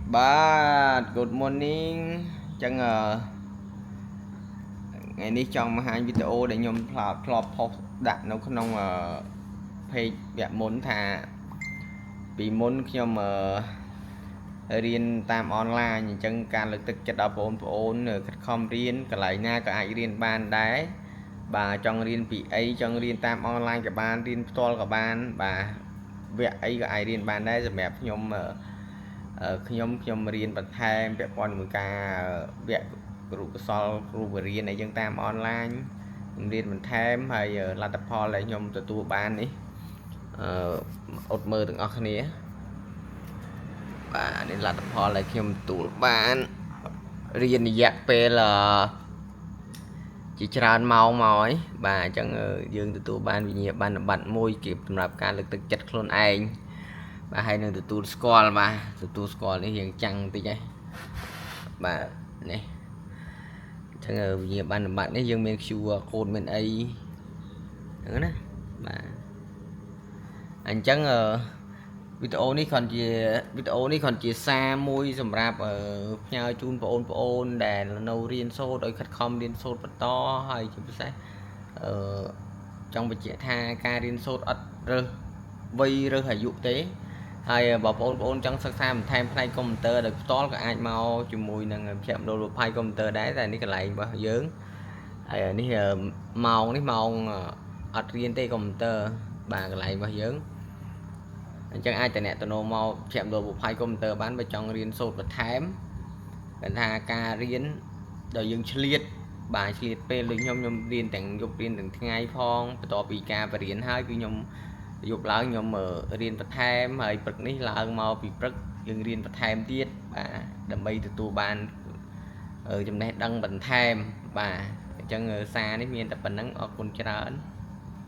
Good morning. Chẳng ngày ní trong hai video để nhôm plot post đặt nó không page vẽ muốn thà vì muốn khi mà riêng tam online nhưng chẳng can lực tức chất đọc ôn không riêng cả lại nha cả ai riêng ban đáy bà trong riêng bị ấy trong riêng tam online cả ban riêng to cả ban bà vẽ ấy cả ai riêng ban đáy rồi mẹ nhômខ្ញុំរៀនបន្ថែមពាក់ព័ន្ធមួយការវគ្គគ្រូកសលគ្រូបរិញ្ញាបត្រយើងតាមអនឡាញខ្ញុំរៀនបន្ថែមហើយលទ្ធផលដែលខ្ញុំទទួលបាននេះអត់មើលទាំងអស់គ្នាបាទនេះលទ្ធផលដែលខ្ញុំទទួលបានរៀនរយៈពេលជាច្រើនម៉ោងមកហើយបាទអញ្ចឹងយើងទទួលបានវិញ្ញាបនបត្រមួយគេសម្រាប់ការលើកទឹកចិត្តខ្លួនឯងបាទហើយនឹងទទួលស្គាល់បាទទទួលស្គាល់នេះយើងចាំងតិចហ្នឹងបាទនេះអញ្ចឹងវិញ្ញាបនបត្រនេះយើងមាន QR code មានអីហ្នឹងណាបាទអញ្ចឹងវីដេអូនេះគ្រាន់ជាសារមួយសម្រាប់ផ្ញើជូនបងប្អូនដែលនៅរៀនសូត្រឲ្យខិតខំរៀនសូត្របន្តហើយជាពិសេសចង់បញ្ជាក់ថាការរៀនសូត្រអត់រើសវ័យរើសអាយុទេហើយបងប្អូនចង់សិក្សាបន្ថែមផ្នែកកុំព្យូទ័រដោយផ្ទាល់ក៏អាចមកជាមួយនឹងមជ្ឈមណ្ឌលវិភាគកុំព្យូទ័រដែរតែនេះកន្លែងរបស់យើងហើយនេះម៉ោងអត់រៀនទេកុំព្យូទ័របាទកន្លែងរបស់យើងអញ្ចឹងអាចតំណមកមជ្ឈមណ្ឌលវិភាគកុំព្យូទ័របានបើចង់រៀនសូត្របន្ថែមគេថាការរៀនដល់យើងឆ្លៀតបាទឆ្លៀតពេលដូចខ្ញុំរៀនទាំងយប់រៀនទាំងថ្ងៃផងបន្ទាប់ពីការបរៀនហើយគឺខ្ញុំយប់ឡើងខ្ញុំរៀនបន្ថែមហើយព្រឹកនេះឡើងមកពីព្រឹកយើងរៀនបន្ថែមទៀតបាទដើម្បីទទួលបានចំណេះដឹងបន្ថែមបាទអញ្ចឹងសារនេះមានតែប៉ុណ្្នឹងអរគុណច្រើន